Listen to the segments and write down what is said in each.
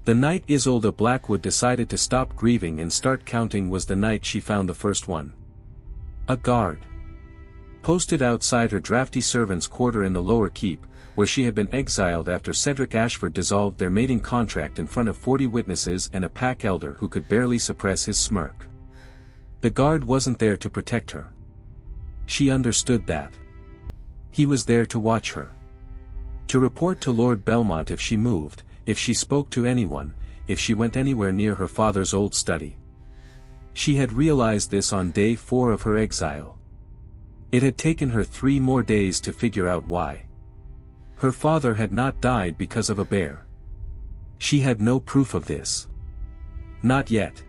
The night Isolda Blackwood decided to stop grieving and start counting was the night she found the first one. A guard. Posted outside her drafty servants' quarter in the lower keep, where she had been exiled after Cedric Ashford dissolved their mating contract in front of 40 witnesses and a pack elder who could barely suppress his smirk. The guard wasn't there to protect her. She understood that. He was there to watch her. To report to Lord Belmont if she moved, if she spoke to anyone, if she went anywhere near her father's old study. She had realized this on day 4 of her exile. It had taken her 3 more days to figure out why. Her father had not died because of a bear. She had no proof of this. Not yet.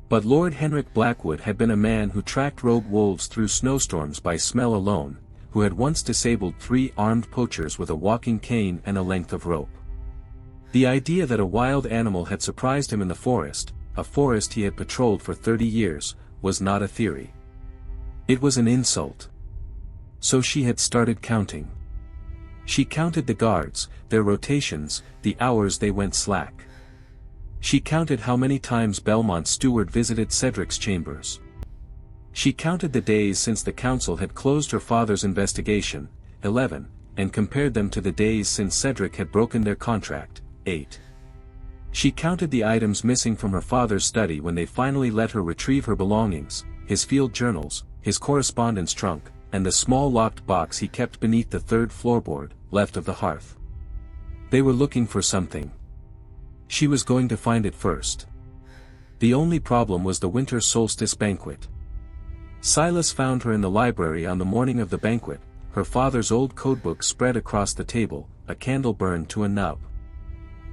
But Lord Henrik Blackwood had been a man who tracked rogue wolves through snowstorms by smell alone, who had once disabled 3 armed poachers with a walking cane and a length of rope. The idea that a wild animal had surprised him in the forest, a forest he had patrolled for 30 years, was not a theory. It was an insult. So she had started counting. She counted the guards, their rotations, the hours they went slack. She counted how many times Belmont's steward visited Cedric's chambers. She counted the days since the council had closed her father's investigation, 11, and compared them to the days since Cedric had broken their contract, 8. She counted the items missing from her father's study when they finally let her retrieve her belongings, his field journals, his correspondence trunk, and the small locked box he kept beneath the 3rd floorboard, left of the hearth. They were looking for something. She was going to find it first. The only problem was the winter solstice banquet. Silas found her in the library on the morning of the banquet, her father's old codebook spread across the table, a candle burned to a nub.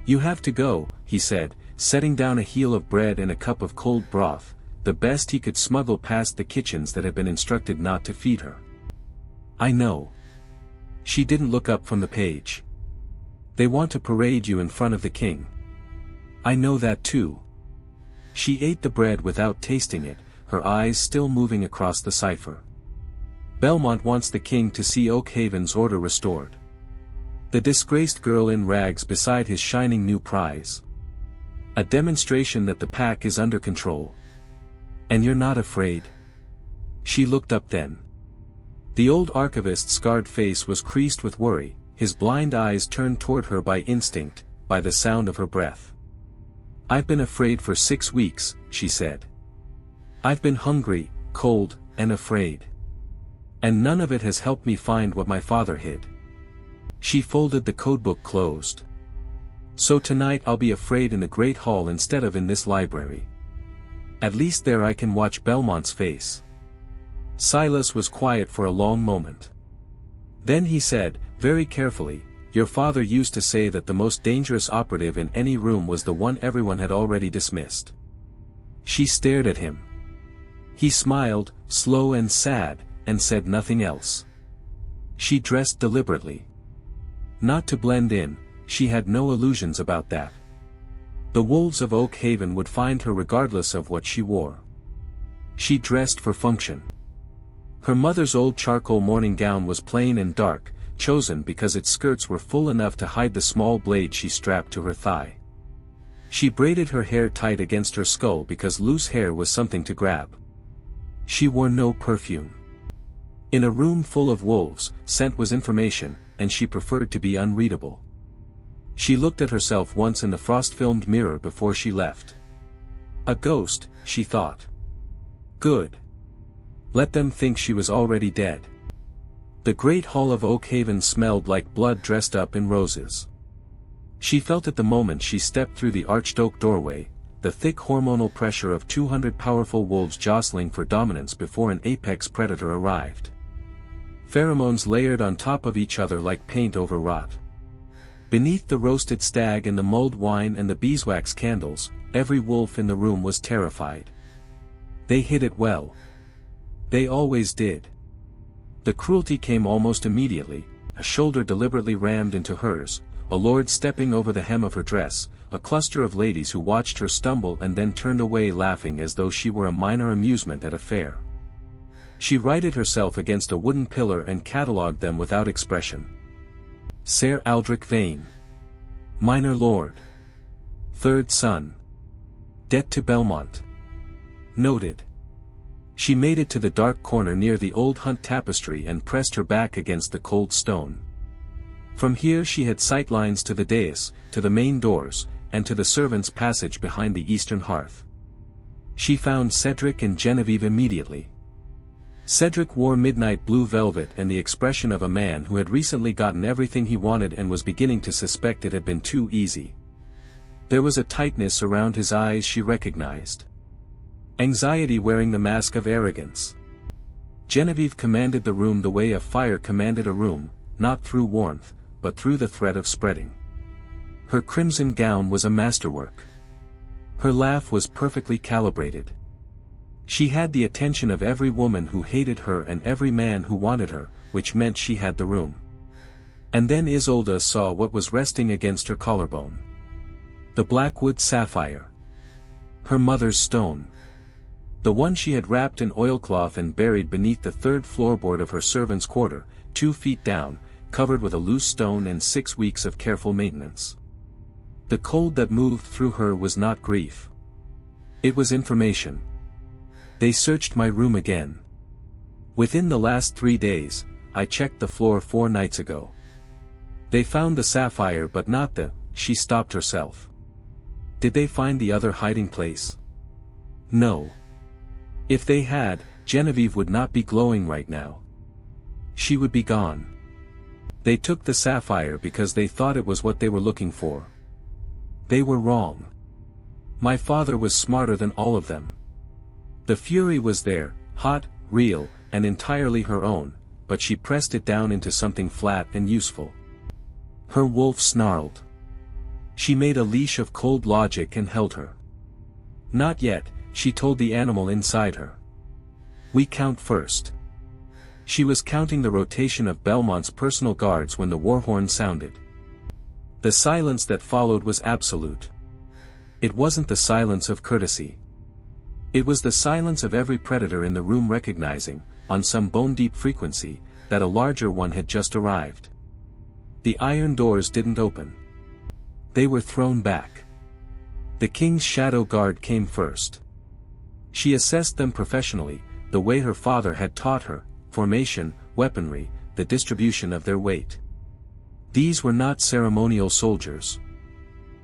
"You have to go," he said, setting down a heel of bread and a cup of cold broth, the best he could smuggle past the kitchens that had been instructed not to feed her. "I know." She didn't look up from the page. "They want to parade you in front of the king." "I know that too." She ate the bread without tasting it, her eyes still moving across the cipher. "Belmont wants the king to see Oakhaven's order restored. The disgraced girl in rags beside his shining new prize. A demonstration that the pack is under control. And you're not afraid?" She looked up then. The old archivist's scarred face was creased with worry, his blind eyes turned toward her by instinct, by the sound of her breath. "I've been afraid for 6 weeks," she said. "I've been hungry, cold, and afraid. And none of it has helped me find what my father hid." She folded the codebook closed. "So tonight I'll be afraid in the Great Hall instead of in this library. At least there I can watch Belmont's face." Silas was quiet for a long moment. Then he said, very carefully, "Your father used to say that the most dangerous operative in any room was the one everyone had already dismissed." She stared at him. He smiled, slow and sad, and said nothing else. She dressed deliberately. Not to blend in, she had no illusions about that. The wolves of Oakhaven would find her regardless of what she wore. She dressed for function. Her mother's old charcoal morning gown was plain and dark, chosen because its skirts were full enough to hide the small blade she strapped to her thigh. She braided her hair tight against her skull because loose hair was something to grab. She wore no perfume. In a room full of wolves, scent was information, and she preferred to be unreadable. She looked at herself once in the frost-filmed mirror before she left. A ghost, she thought. Good. Let them think she was already dead. The great hall of Oakhaven smelled like blood dressed up in roses. She felt at the moment she stepped through the arched oak doorway, the thick hormonal pressure of 200 powerful wolves jostling for dominance before an apex predator arrived. Pheromones layered on top of each other like paint over rot. Beneath the roasted stag and the mulled wine and the beeswax candles, every wolf in the room was terrified. They hid it well. They always did. The cruelty came almost immediately, a shoulder deliberately rammed into hers, a lord stepping over the hem of her dress, a cluster of ladies who watched her stumble and then turned away laughing as though she were a minor amusement at a fair. She righted herself against a wooden pillar and catalogued them without expression. Ser Aldrich Vane. Minor Lord. Third son. Debt to Belmont. Noted. She made it to the dark corner near the old Hunt tapestry and pressed her back against the cold stone. From here she had sightlines to the dais, to the main doors, and to the servants' passage behind the eastern hearth. She found Cedric and Genevieve immediately. Cedric wore midnight blue velvet and the expression of a man who had recently gotten everything he wanted and was beginning to suspect it had been too easy. There was a tightness around his eyes she recognized. Anxiety wearing the mask of arrogance. Genevieve commanded the room the way a fire commanded a room, not through warmth, but through the threat of spreading. Her crimson gown was a masterwork. Her laugh was perfectly calibrated. She had the attention of every woman who hated her and every man who wanted her, which meant she had the room. And then Isolda saw what was resting against her collarbone. The Blackwood sapphire. Her mother's stone. The one she had wrapped in oilcloth and buried beneath the third floorboard of her servants' quarter, 2 feet down, covered with a loose stone and 6 weeks of careful maintenance. The cold that moved through her was not grief. It was information. They searched my room again. Within the last 3 days, I checked the floor 4 nights ago. They found the sapphire but not the, she stopped herself. Did they find the other hiding place? No. If they had, Genevieve would not be glowing right now. She would be gone. They took the sapphire because they thought it was what they were looking for. They were wrong. My father was smarter than all of them. The fury was there, hot, real, and entirely her own, but she pressed it down into something flat and useful. Her wolf snarled. She made a leash of cold logic and held her. Not yet, she told the animal inside her. We count first. She was counting the rotation of Belmont's personal guards when the war horn sounded. The silence that followed was absolute. It wasn't the silence of courtesy. It was the silence of every predator in the room recognizing, on some bone-deep frequency, that a larger one had just arrived. The iron doors didn't open. They were thrown back. The king's shadow guard came first. She assessed them professionally, the way her father had taught her, formation, weaponry, the distribution of their weight. These were not ceremonial soldiers.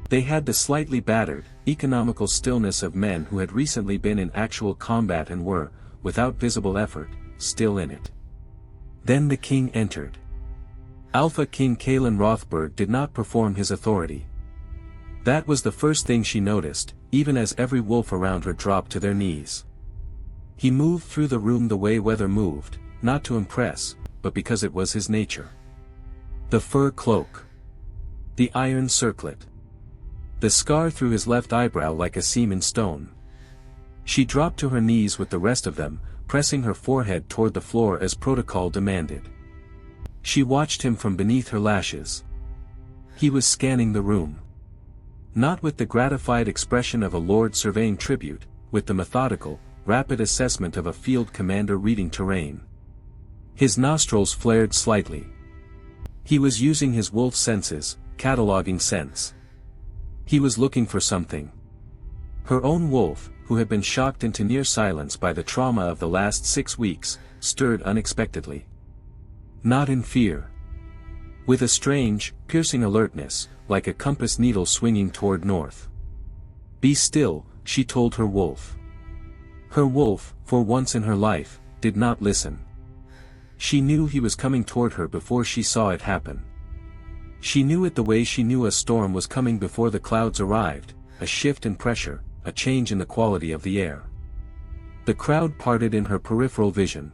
They had the slightly battered, economical stillness of men who had recently been in actual combat and were, without visible effort, still in it. Then the king entered. Alpha King Kalen Rothberg did not perform his authority. That was the first thing she noticed, even as every wolf around her dropped to their knees. He moved through the room the way Weather moved, not to impress, but because it was his nature. The fur cloak. The iron circlet. The scar through his left eyebrow like a seam in stone. She dropped to her knees with the rest of them, pressing her forehead toward the floor as protocol demanded. She watched him from beneath her lashes. He was scanning the room. Not with the gratified expression of a lord surveying tribute, with the methodical, rapid assessment of a field commander reading terrain. His nostrils flared slightly. He was using his wolf senses, cataloging scents. He was looking for something. Her own wolf, who had been shocked into near silence by the trauma of the last 6 weeks, stirred unexpectedly. Not in fear. With a strange, piercing alertness, like a compass needle swinging toward north. Be still, she told her wolf. Her wolf, for once in her life, did not listen. She knew he was coming toward her before she saw it happen. She knew it the way she knew a storm was coming before the clouds arrived, a shift in pressure, a change in the quality of the air. The crowd parted in her peripheral vision.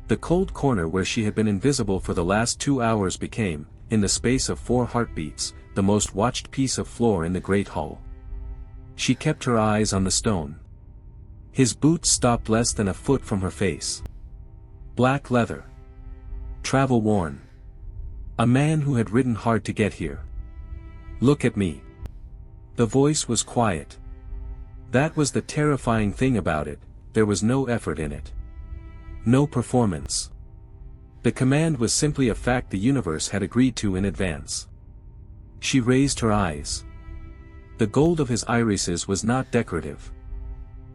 The cold corner where she had been invisible for the last 2 hours became, in the space of 4 heartbeats, the most watched piece of floor in the great hall. She kept her eyes on the stone. His boots stopped less than a foot from her face. Black leather. Travel worn. A man who had ridden hard to get here. Look at me. The voice was quiet. That was the terrifying thing about it, there was no effort in it. No performance. The command was simply a fact the universe had agreed to in advance. She raised her eyes. The gold of his irises was not decorative.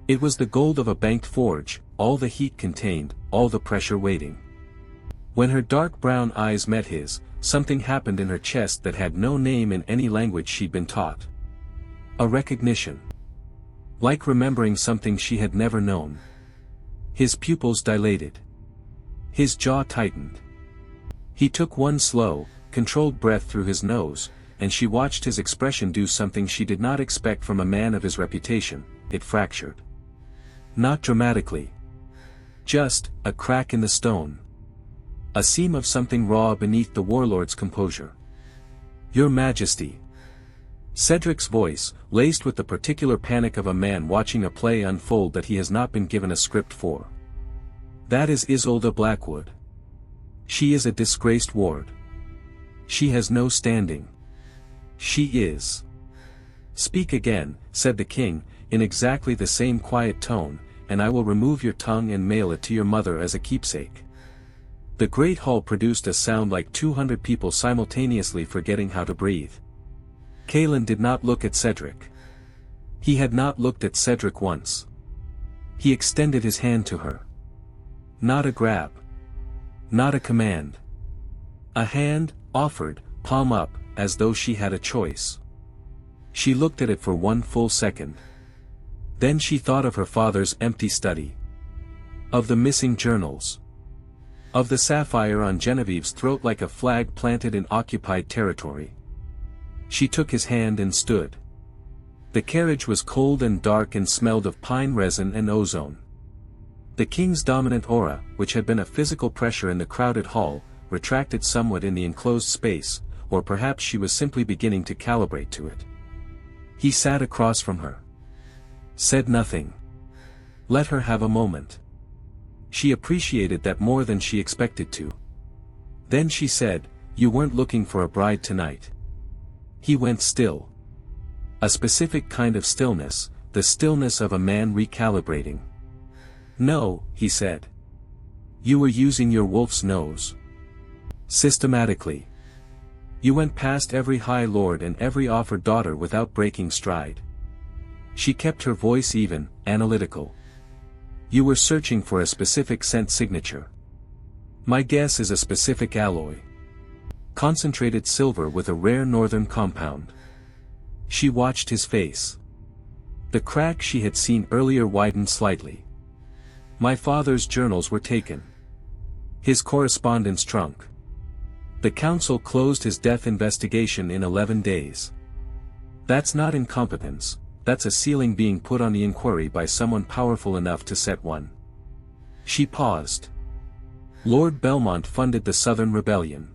It was the gold of a banked forge, all the heat contained, all the pressure waiting. When her dark brown eyes met his, something happened in her chest that had no name in any language she'd been taught. A recognition. Like remembering something she had never known. His pupils dilated. His jaw tightened. He took one slow, controlled breath through his nose, and she watched his expression do something she did not expect from a man of his reputation. It fractured. Not dramatically. Just a crack in the stone. A seam of something raw beneath the warlord's composure. Your Majesty. Cedric's voice, laced with the particular panic of a man watching a play unfold that he has not been given a script for. That is Isolda Blackwood. She is a disgraced ward. She has no standing. She is. Speak again, said the king, in exactly the same quiet tone, and I will remove your tongue and mail it to your mother as a keepsake. The great hall produced a sound like 200 people simultaneously forgetting how to breathe. Kaelin did not look at Cedric. He had not looked at Cedric once. He extended his hand to her. Not a grab. Not a command. A hand, offered, palm up, as though she had a choice. She looked at it for one full second. Then she thought of her father's empty study. Of the missing journals. Of the sapphire on Genevieve's throat like a flag planted in occupied territory. She took his hand and stood. The carriage was cold and dark and smelled of pine resin and ozone. The king's dominant aura, which had been a physical pressure in the crowded hall, retracted somewhat in the enclosed space, or perhaps she was simply beginning to calibrate to it. He sat across from her. Said nothing. Let her have a moment. She appreciated that more than she expected to. Then she said, "You weren't looking for a bride tonight." He went still. A specific kind of stillness, the stillness of a man recalibrating. "No," he said. "You were using your wolf's nose. Systematically. You went past every high lord and every offered daughter without breaking stride." She kept her voice even, analytical. "You were searching for a specific scent signature. My guess is a specific alloy. Concentrated silver with a rare northern compound." She watched his face. The crack she had seen earlier widened slightly. "My father's journals were taken. His correspondence trunk. The council closed his death investigation in 11 days. That's not incompetence, that's a ceiling being put on the inquiry by someone powerful enough to set one." She paused. "Lord Belmont funded the Southern Rebellion.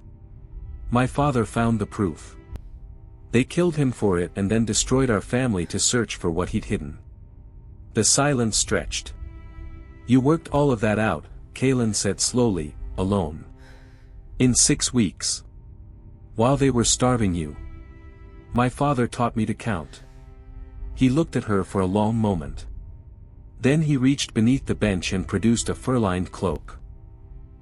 My father found the proof. They killed him for it and then destroyed our family to search for what he'd hidden." The silence stretched. "You worked all of that out," Kaelin said slowly, "alone. In 6 weeks. While they were starving you. My father taught me to count." He looked at her for a long moment. Then he reached beneath the bench and produced a fur-lined cloak.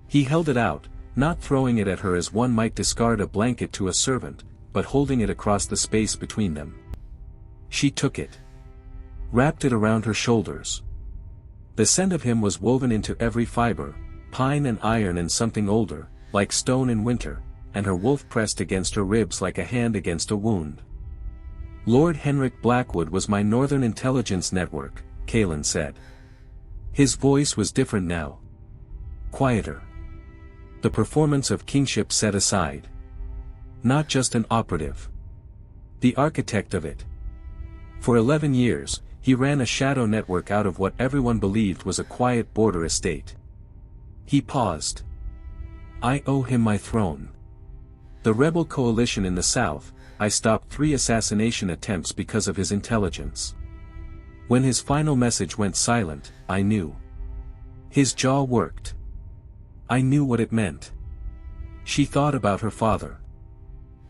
He held it out, not throwing it at her as one might discard a blanket to a servant, but holding it across the space between them. She took it. Wrapped it around her shoulders. The scent of him was woven into every fiber, pine and iron and something older, like stone in winter, and her wolf pressed against her ribs like a hand against a wound. "Lord Henrik Blackwood was my Northern Intelligence Network," Kaelin said. His voice was different now. Quieter. The performance of kingship set aside. Not just an operative. The architect of it. For 11 years, he ran a shadow network out of what everyone believed was a quiet border estate. He paused. "I owe him my throne. The rebel coalition in the south, I stopped 3 assassination attempts because of his intelligence. When his final message went silent, I knew." His jaw worked. "I knew what it meant." She thought about her father.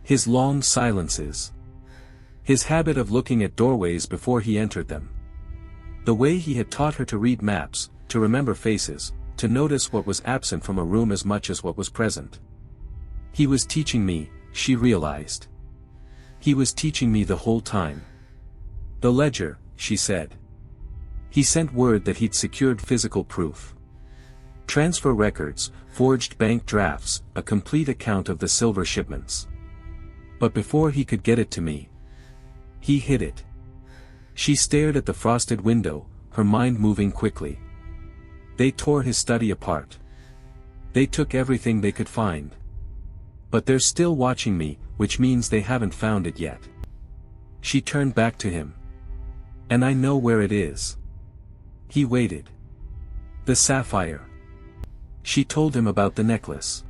His long silences. His habit of looking at doorways before he entered them. The way he had taught her to read maps, to remember faces, to notice what was absent from a room as much as what was present. He was teaching me, she realized. He was teaching me the whole time. The ledger, she said. He sent word that he'd secured physical proof. Transfer records, forged bank drafts, a complete account of the silver shipments. But before he could get it to me, he hid it. She stared at the frosted window, her mind moving quickly. They tore his study apart. They took everything they could find. But they're still watching me, which means they haven't found it yet. She turned back to him. And I know where it is. He waited. The sapphire. She told him about the necklace.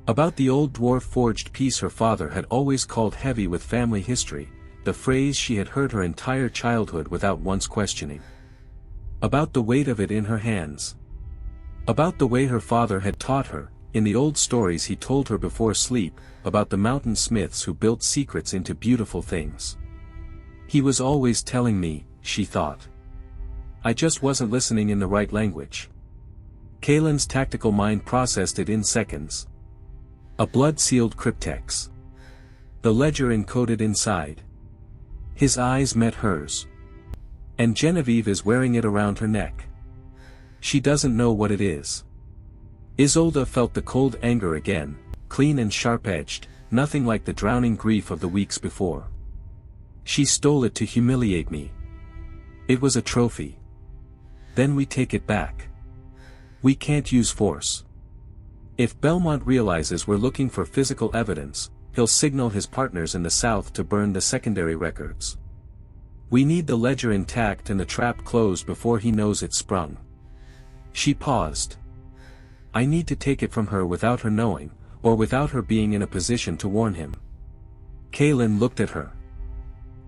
About the old dwarf forged piece her father had always called heavy with family history, the phrase she had heard her entire childhood without once questioning. About the weight of it in her hands. About the way her father had taught her, in the old stories he told her before sleep, about the mountain smiths who built secrets into beautiful things. He was always telling me, she thought. I just wasn't listening in the right language. Kalen's tactical mind processed it in seconds. A blood-sealed cryptex. The ledger encoded inside. His eyes met hers. And Genevieve is wearing it around her neck. She doesn't know what it is. Isolda felt the cold anger again, clean and sharp-edged, nothing like the drowning grief of the weeks before. She stole it to humiliate me. It was a trophy. Then we take it back. We can't use force. If Belmont realizes we're looking for physical evidence, he'll signal his partners in the South to burn the secondary records. We need the ledger intact and the trap closed before he knows it's sprung. She paused. I need to take it from her without her knowing, or without her being in a position to warn him. Kalen looked at her.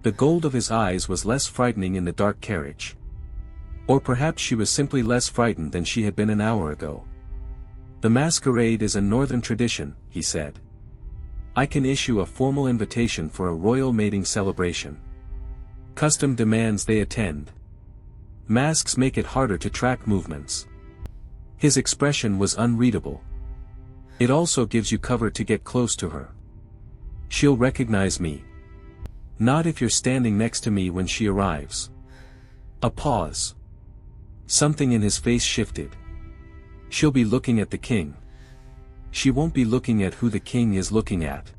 The gold of his eyes was less frightening in the dark carriage. Or perhaps she was simply less frightened than she had been an hour ago. The masquerade is a northern tradition, he said. I can issue a formal invitation for a royal mating celebration. Custom demands they attend. Masks make it harder to track movements. His expression was unreadable. It also gives you cover to get close to her. She'll recognize me. Not if you're standing next to me when she arrives. A pause. Something in his face shifted. She'll be looking at the king. She won't be looking at who the king is looking at.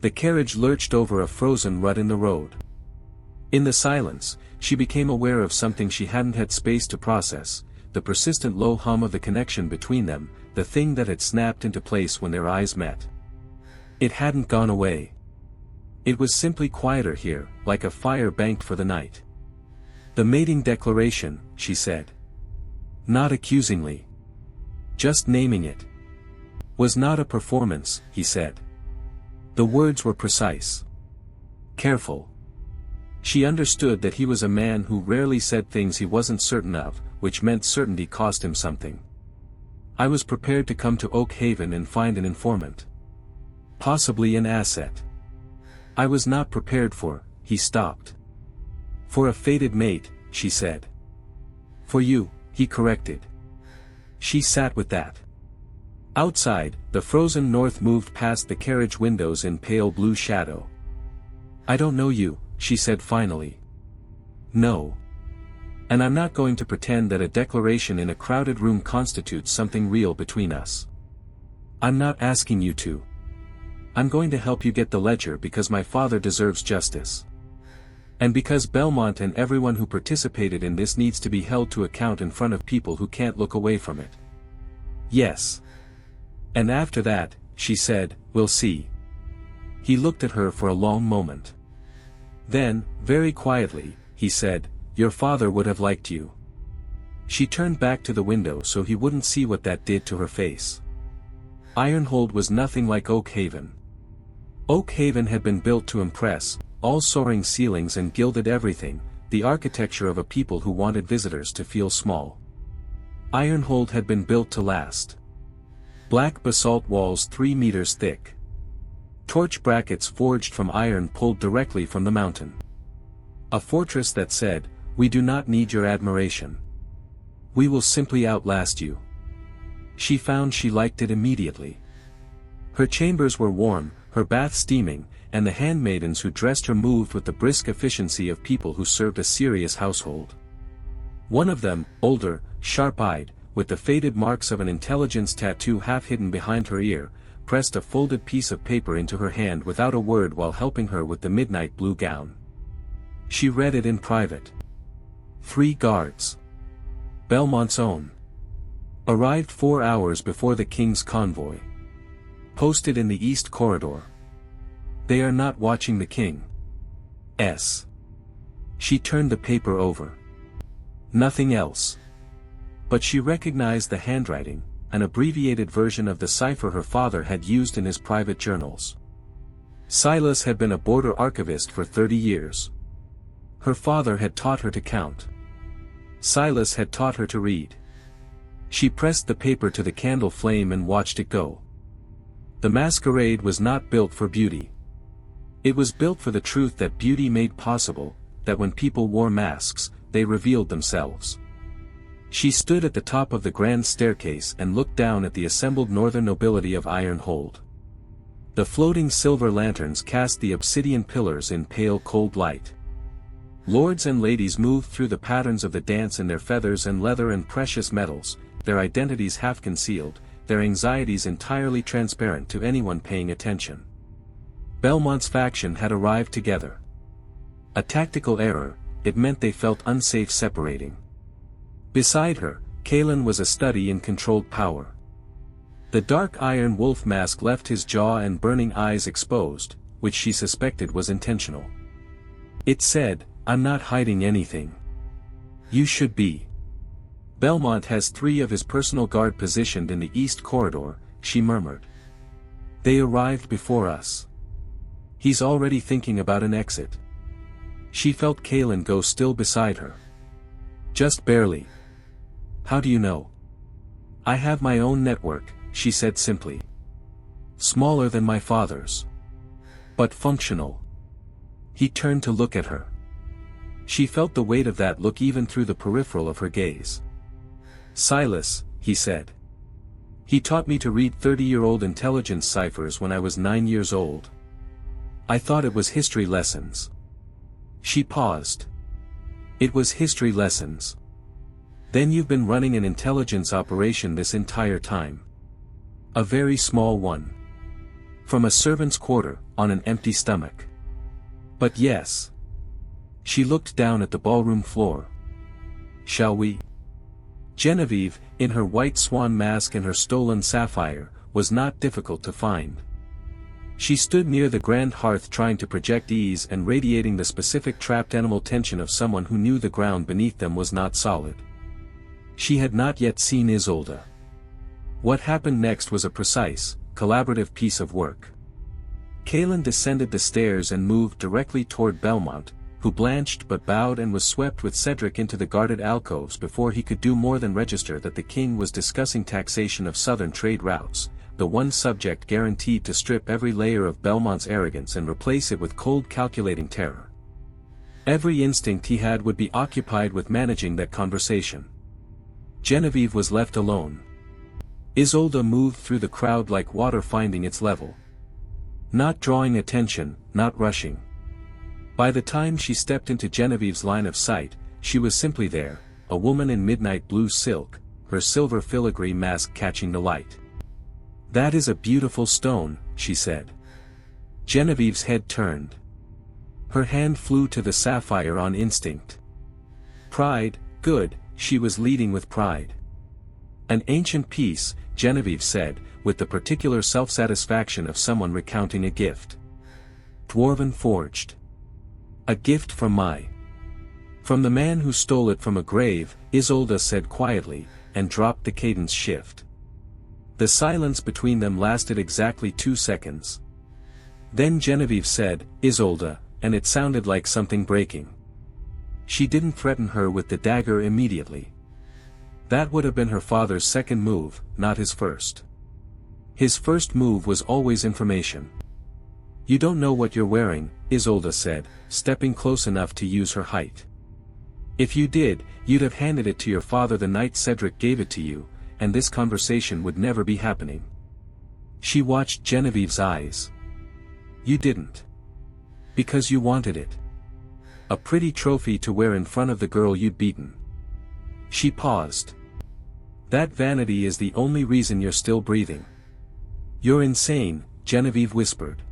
The carriage lurched over a frozen rut in the road. In the silence, she became aware of something she hadn't had space to process, the persistent low hum of the connection between them, the thing that had snapped into place when their eyes met. It hadn't gone away. It was simply quieter here, like a fire banked for the night. The mating declaration, she said. Not accusingly. Just naming it. Was not a performance, he said. The words were precise. Careful. She understood that he was a man who rarely said things he wasn't certain of, which meant certainty cost him something. I was prepared to come to Oak Haven and find an informant. Possibly an asset. I was not prepared for, he stopped. For a fated mate, she said. For you, he corrected. She sat with that. Outside, the frozen north moved past the carriage windows in pale blue shadow. I don't know you, she said finally. No. And I'm not going to pretend that a declaration in a crowded room constitutes something real between us. I'm not asking you to. I'm going to help you get the ledger because my father deserves justice. And because Belmont and everyone who participated in this needs to be held to account in front of people who can't look away from it. Yes. And after that, she said, we'll see. He looked at her for a long moment. Then, very quietly, he said, your father would have liked you. She turned back to the window so he wouldn't see what that did to her face. Ironhold was nothing like Oak Haven. Oak Haven had been built to impress, all soaring ceilings and gilded everything, the architecture of a people who wanted visitors to feel small. Ironhold had been built to last. Black basalt walls 3 meters thick. Torch brackets forged from iron pulled directly from the mountain. A fortress that said, we do not need your admiration. We will simply outlast you. She found she liked it immediately. Her chambers were warm, her bath steaming, and the handmaidens who dressed her moved with the brisk efficiency of people who served a serious household. One of them, older, sharp-eyed, with the faded marks of an intelligence tattoo half hidden behind her ear, pressed a folded piece of paper into her hand without a word while helping her with the midnight blue gown. She read it in private. 3 guards. Belmont's own. Arrived 4 hours before the king's convoy. Posted in the east corridor. They are not watching the king. S. She turned the paper over. Nothing else. But she recognized the handwriting, an abbreviated version of the cipher her father had used in his private journals. Silas had been a border archivist for 30 years. Her father had taught her to count. Silas had taught her to read. She pressed the paper to the candle flame and watched it go. The masquerade was not built for beauty. It was built for the truth that beauty made possible, that when people wore masks, they revealed themselves. She stood at the top of the grand staircase and looked down at the assembled northern nobility of Ironhold. The floating silver lanterns cast the obsidian pillars in pale cold light. Lords and ladies moved through the patterns of the dance in their feathers and leather and precious metals, their identities half concealed, their anxieties entirely transparent to anyone paying attention. Belmont's faction had arrived together. A tactical error, it meant they felt unsafe separating. Beside her, Kalen was a study in controlled power. The dark iron wolf mask left his jaw and burning eyes exposed, which she suspected was intentional. It said, "I'm not hiding anything. You should be." Belmont has 3 of his personal guard positioned in the east corridor, she murmured. They arrived before us. He's already thinking about an exit. She felt Kalen go still beside her. Just barely. How do you know? I have my own network, she said simply. Smaller than my father's. But functional. He turned to look at her. She felt the weight of that look even through the peripheral of her gaze. Silas, he said. He taught me to read 30-year-old intelligence ciphers when I was 9 years old. I thought it was history lessons. She paused. It was history lessons. Then you've been running an intelligence operation this entire time. A very small one. From a servant's quarter, on an empty stomach. But yes. She looked down at the ballroom floor. Shall we? Genevieve, in her white swan mask and her stolen sapphire, was not difficult to find. She stood near the grand hearth trying to project ease and radiating the specific trapped animal tension of someone who knew the ground beneath them was not solid. She had not yet seen Isolda. What happened next was a precise, collaborative piece of work. Kalen descended the stairs and moved directly toward Belmont, who blanched but bowed and was swept with Cedric into the guarded alcoves before he could do more than register that the king was discussing taxation of southern trade routes, the one subject guaranteed to strip every layer of Belmont's arrogance and replace it with cold calculating terror. Every instinct he had would be occupied with managing that conversation. Genevieve was left alone. Isolda moved through the crowd like water finding its level. Not drawing attention, not rushing. By the time she stepped into Genevieve's line of sight, she was simply there, a woman in midnight blue silk, her silver filigree mask catching the light. That is a beautiful stone, she said. Genevieve's head turned. Her hand flew to the sapphire on instinct. Pride, good, she was leading with pride. An ancient piece, Genevieve said, with the particular self-satisfaction of someone recounting a gift. Dwarven forged. A gift from the man who stole it from a grave, Isolda said quietly, and dropped the cadence shift. The silence between them lasted exactly 2 seconds. Then Genevieve said, Isolda, and it sounded like something breaking. She didn't threaten her with the dagger immediately. That would have been her father's second move, not his first. His first move was always information. You don't know what you're wearing, Isolda said, stepping close enough to use her height. If you did, you'd have handed it to your father the night Cedric gave it to you, and this conversation would never be happening. She watched Genevieve's eyes. You didn't. Because you wanted it. A pretty trophy to wear in front of the girl you'd beaten. She paused. That vanity is the only reason you're still breathing. You're insane, Genevieve whispered.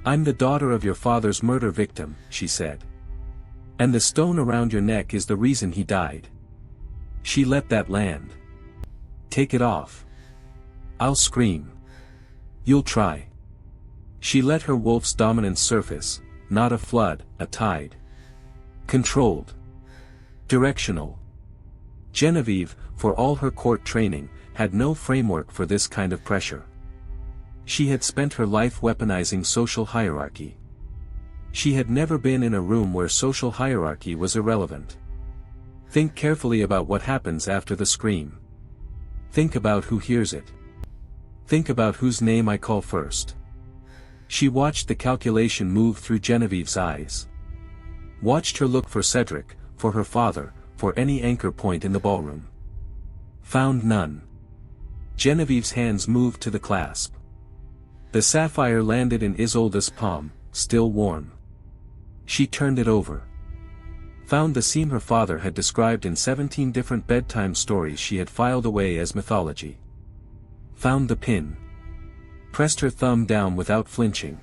I'm the daughter of your father's murder victim, she said. And the stone around your neck is the reason he died. She let that land. Take it off. I'll scream. You'll try. She let her wolf's dominance surface, not a flood, a tide. Controlled. Directional. Genevieve, for all her court training, had no framework for this kind of pressure. She had spent her life weaponizing social hierarchy. She had never been in a room where social hierarchy was irrelevant. Think carefully about what happens after the scream. Think about who hears it. Think about whose name I call first. She watched the calculation move through Genevieve's eyes. Watched her look for Cedric, for her father, for any anchor point in the ballroom. Found none. Genevieve's hands moved to the clasp. The sapphire landed in Isolda's palm, still warm. She turned it over. Found the seam her father had described in 17 different bedtime stories she had filed away as mythology. Found the pin. Pressed her thumb down without flinching.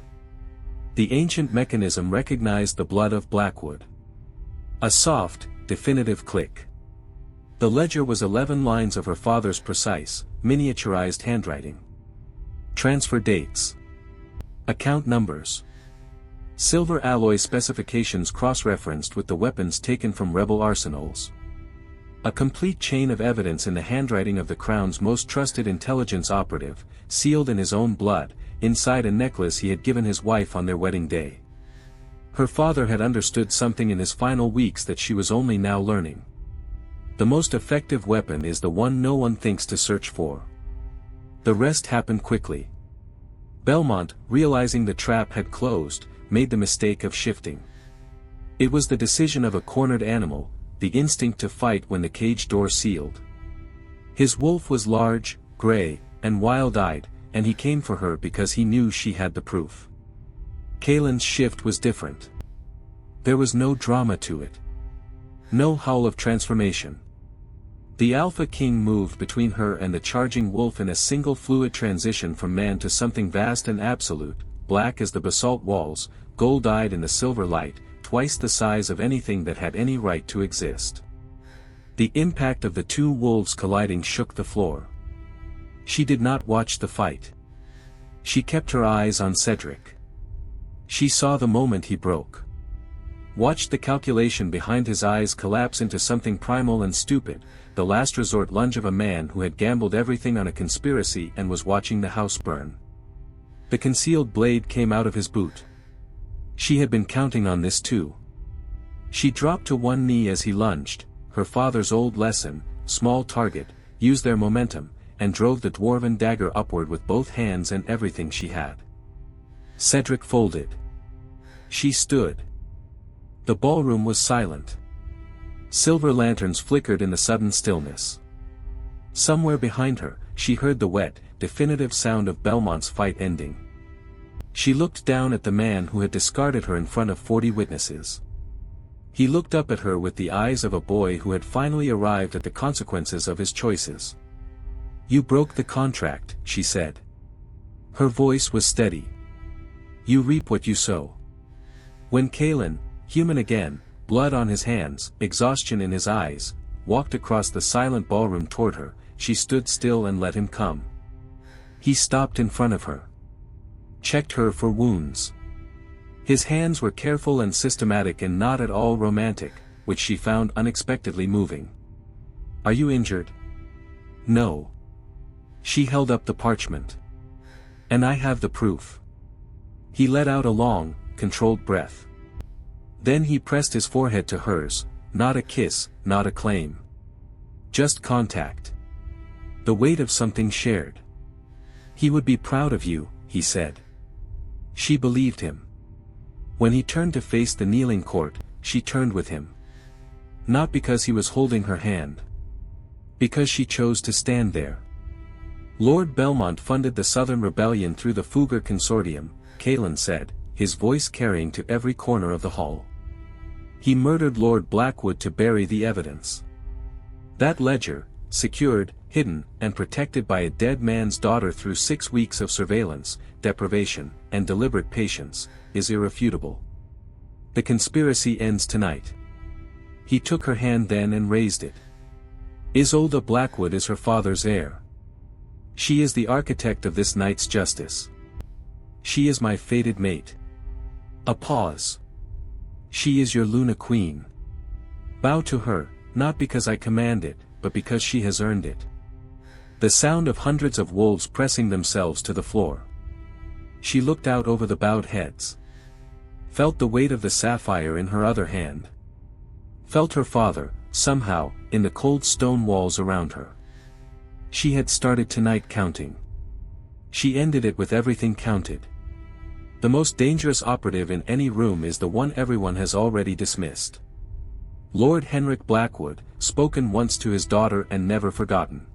The ancient mechanism recognized the blood of Blackwood. A soft, definitive click. The ledger was 11 lines of her father's precise, miniaturized handwriting. Transfer dates. Account numbers. Silver alloy specifications cross-referenced with the weapons taken from rebel arsenals. A complete chain of evidence in the handwriting of the Crown's most trusted intelligence operative, sealed in his own blood, inside a necklace he had given his wife on their wedding day. Her father had understood something in his final weeks that she was only now learning. The most effective weapon is the one no one thinks to search for. The rest happened quickly. Belmont, realizing the trap had closed, made the mistake of shifting. It was the decision of a cornered animal, the instinct to fight when the cage door sealed. His wolf was large, gray, and wild-eyed, and he came for her because he knew she had the proof. Kaylin's shift was different. There was no drama to it. No howl of transformation. The Alpha King moved between her and the charging wolf in a single fluid transition from man to something vast and absolute, black as the basalt walls, gold-eyed in the silver light, twice the size of anything that had any right to exist. The impact of the two wolves colliding shook the floor. She did not watch the fight. She kept her eyes on Cedric. She saw the moment he broke. Watched the calculation behind his eyes collapse into something primal and stupid, the last resort lunge of a man who had gambled everything on a conspiracy and was watching the house burn. The concealed blade came out of his boot. She had been counting on this too. She dropped to one knee as he lunged, her father's old lesson, small target, use their momentum, and drove the dwarven dagger upward with both hands and everything she had. Cedric folded. She stood. The ballroom was silent. Silver lanterns flickered in the sudden stillness. Somewhere behind her, she heard the wet, definitive sound of Belmont's fight ending. She looked down at the man who had discarded her in front of 40 witnesses. He looked up at her with the eyes of a boy who had finally arrived at the consequences of his choices. You broke the contract, she said. Her voice was steady. You reap what you sow. When Kaylin, human again, blood on his hands, exhaustion in his eyes, walked across the silent ballroom toward her, she stood still and let him come. He stopped in front of her. Checked her for wounds. His hands were careful and systematic and not at all romantic, which she found unexpectedly moving. Are you injured? No. She held up the parchment. And I have the proof. He let out a long, controlled breath. Then he pressed his forehead to hers, not a kiss, not a claim. Just contact. The weight of something shared. He would be proud of you, he said. She believed him. When he turned to face the kneeling court, she turned with him. Not because he was holding her hand. Because she chose to stand there. Lord Belmont funded the Southern Rebellion through the Fugger Consortium, Caitlin said, his voice carrying to every corner of the hall. He murdered Lord Blackwood to bury the evidence. That ledger, secured, hidden, and protected by a dead man's daughter through 6 weeks of surveillance, deprivation, and deliberate patience, is irrefutable. The conspiracy ends tonight. He took her hand then and raised it. Isolda Blackwood is her father's heir. She is the architect of this night's justice. She is my fated mate. A pause. She is your Luna Queen. Bow to her, not because I command it, but because she has earned it. The sound of hundreds of wolves pressing themselves to the floor. She looked out over the bowed heads. Felt the weight of the sapphire in her other hand. Felt her father, somehow, in the cold stone walls around her. She had started tonight counting. She ended it with everything counted. The most dangerous operative in any room is the one everyone has already dismissed. Lord Henrik Blackwood, spoken once to his daughter and never forgotten.